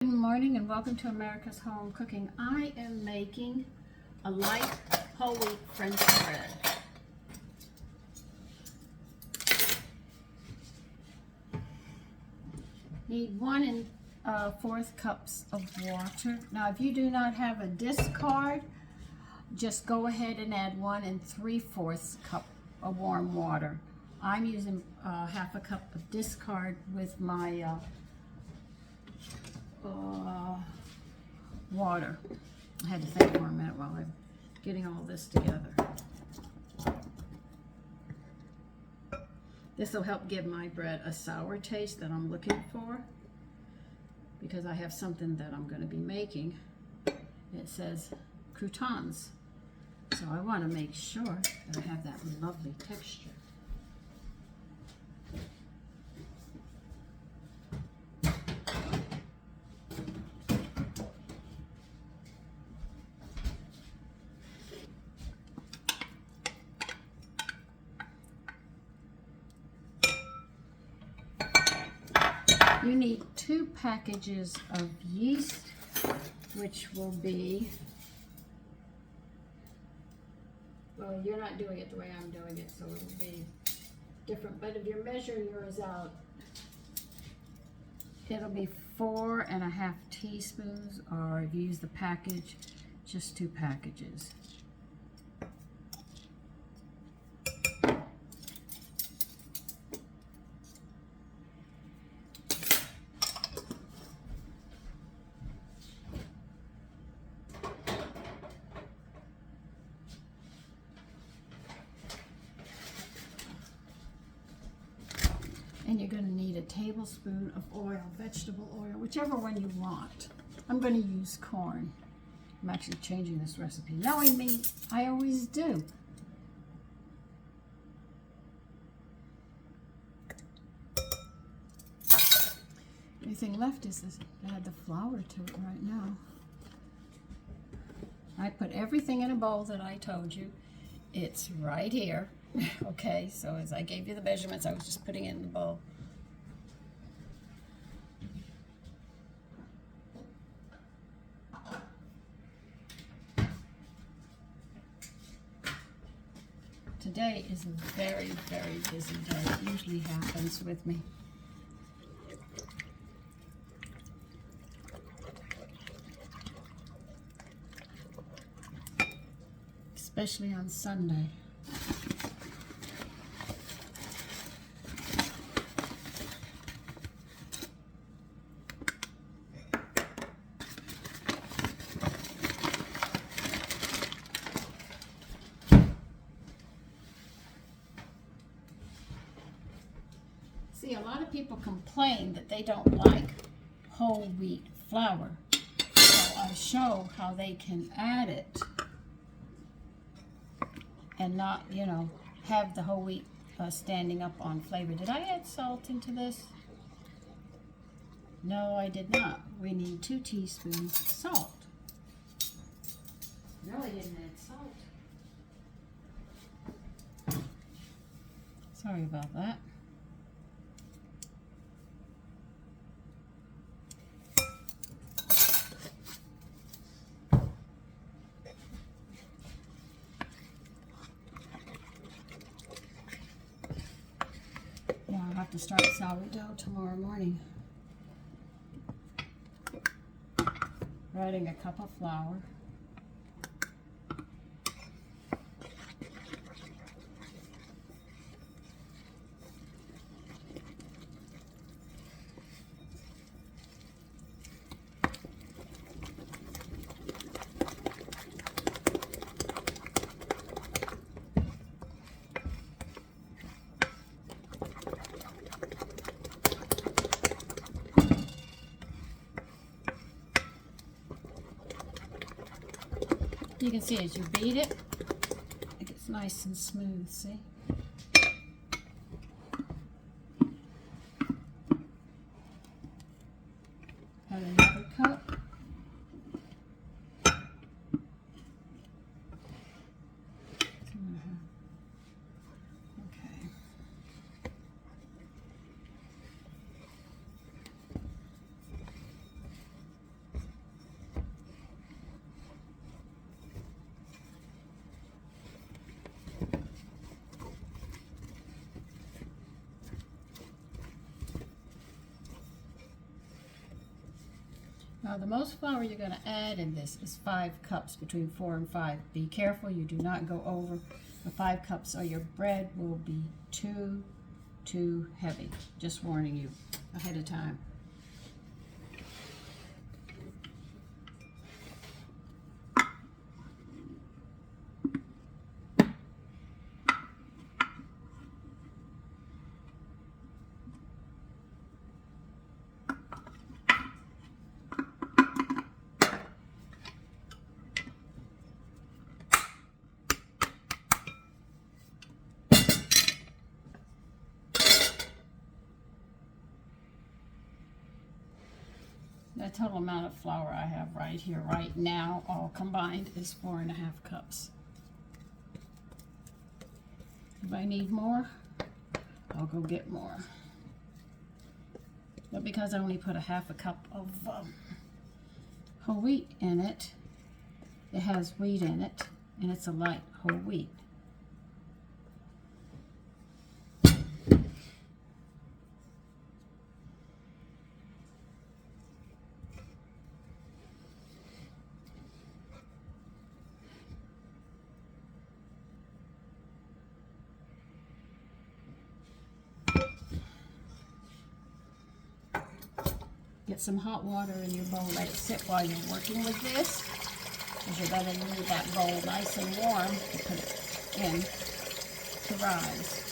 Good morning and welcome to America's Home Cooking. I am making a light whole wheat French bread. Need 1 4 cups of water. Now if you do not have a discard, just go ahead and add 1 3/4 cup of warm water. I'm using half a cup of discard with my water. I had to think for a minute while I'm getting all this together. This will help give my bread a sour taste that I'm looking for, because I have something that I'm going to be making. It says croutons, so I want to make sure that I have that lovely texture. You need 2 packages of yeast, which will be, well, you're not doing it the way I'm doing it, so it'll be different. But if you're measuring yours out, it'll be 4½ teaspoons, or if you use the package, just 2 packages. And you're going to need a tablespoon of oil, vegetable oil, whichever one you want. I'm going to use corn. I'm actually changing this recipe. Knowing me, I always do. The only thing left is this. Add the flour to it right now. I put everything in a bowl that I told you. It's right here. Okay, so as I gave you the measurements, I was just putting it in the bowl. Today is a very, very busy day. It usually happens with me. Especially on Sunday. See, a lot of people complain that they don't like whole wheat flour. So I show how they can add it and not, have the whole wheat standing up on flavor. Did I add salt into this? No, I did not. We need 2 teaspoons of salt. No, I didn't add salt. Sorry about that. I'll have to start sourdough tomorrow morning. Adding a cup of flour. You can see as you beat it, it gets nice and smooth, see? Add another cup. Okay. Now the most flour you're going to add in this is 5 cups, between 4 and 5. Be careful you do not go over the 5 cups or your bread will be too heavy. Just warning you ahead of time. The total amount of flour I have right here, right now, all combined, is 4.5 cups. If I need more, I'll go get more. But because I only put a 1/2 cup of whole wheat in it, it has wheat in it, and it's a light whole wheat. Get some hot water in your bowl. Let it sit while you're working with this, because you're going to need that bowl nice and warm to put it in to rise.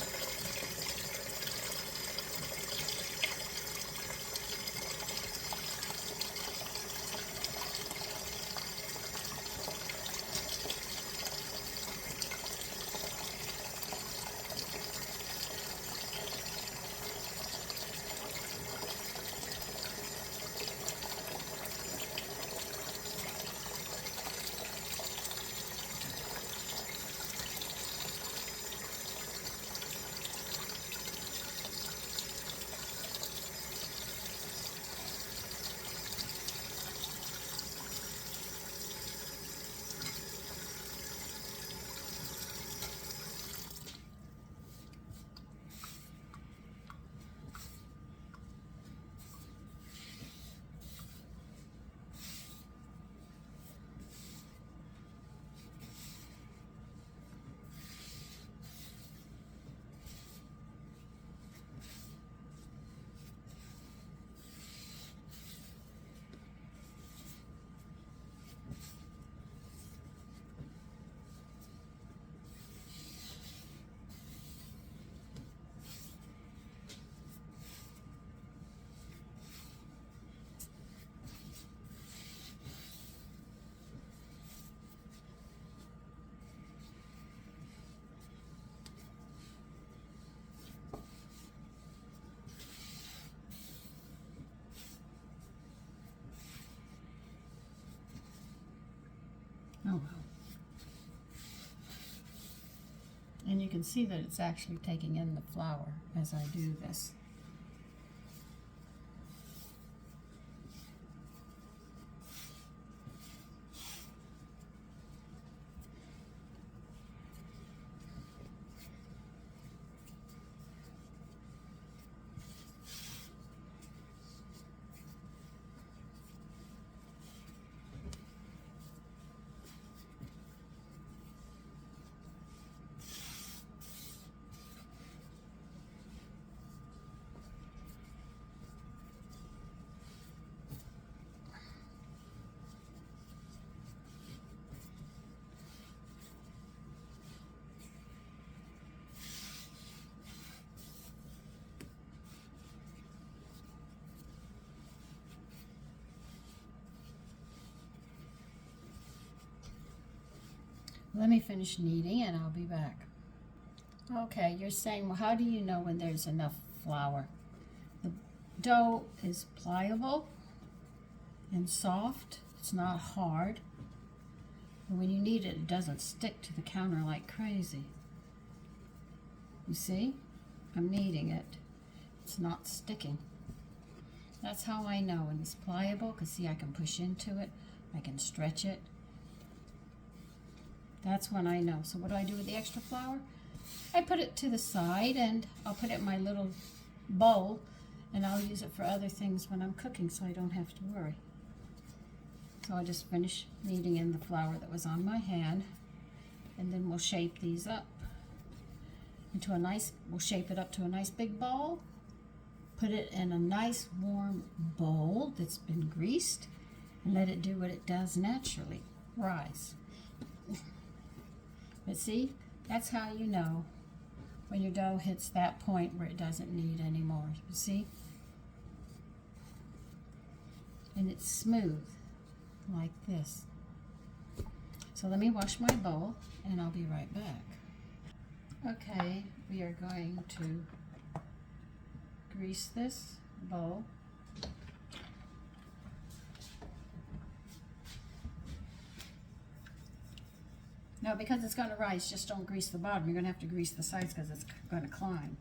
Oh well. And you can see that it's actually taking in the flour as I do this. Let me finish kneading and I'll be back. Okay, you're saying, well, how do you know when there's enough flour? The dough is pliable and soft. It's not hard. And when you knead it, it doesn't stick to the counter like crazy. You see? I'm kneading it. It's not sticking. That's how I know when it's pliable, because see, I can push into it. I can stretch it. That's when I know. So what do I do with the extra flour? I put it to the side and I'll put it in my little bowl and I'll use it for other things when I'm cooking so I don't have to worry. So I'll just finish kneading in the flour that was on my hand, and then we'll shape these up into a nice, we'll shape it up to a nice big ball, put it in a nice warm bowl that's been greased, and let it do what it does naturally, rise. But see, that's how you know when your dough hits that point where it doesn't knead anymore. You see? And it's smooth, like this. So let me wash my bowl, and I'll be right back. Okay, we are going to grease this bowl. No, because it's going to rise, just don't grease the bottom. You're going to have to grease the sides because it's going to climb,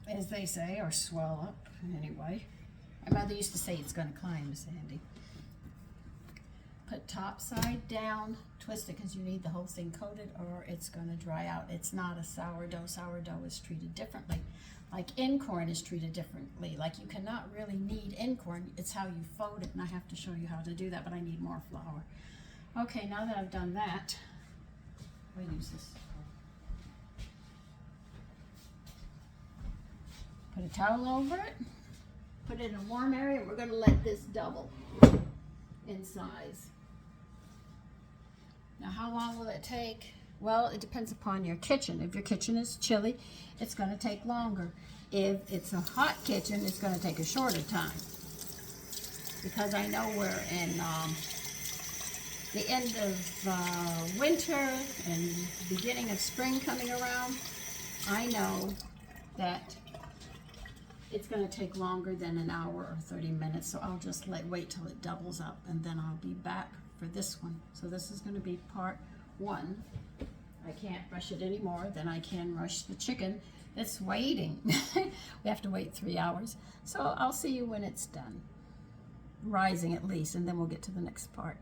as they say, or swell up anyway. My mother used to say it's going to climb, Miss Andy. Put top side down, twist it because you need the whole thing coated or it's going to dry out. It's not a sourdough. Sourdough is treated differently. Like incorn is treated differently. Like you cannot really knead incorn. It's how you fold it, and I have to show you how to do that, but I need more flour. Okay, now that I've done that, we'll use this. Put a towel over it. Put it in a warm area, and we're going to let this double in size. Now, how long will it take? Well, it depends upon your kitchen. If your kitchen is chilly, it's going to take longer. If it's a hot kitchen, it's going to take a shorter time. Because I know we're in the end of winter and beginning of spring coming around, I know that it's going to take longer than an hour or 30 minutes, so I'll just wait till it doubles up, and then I'll be back for this one. So this is going to be part one. I can't rush it anymore than I can rush the chicken. It's waiting. We have to wait 3 hours. So I'll see you when it's done, rising at least, and then we'll get to the next part.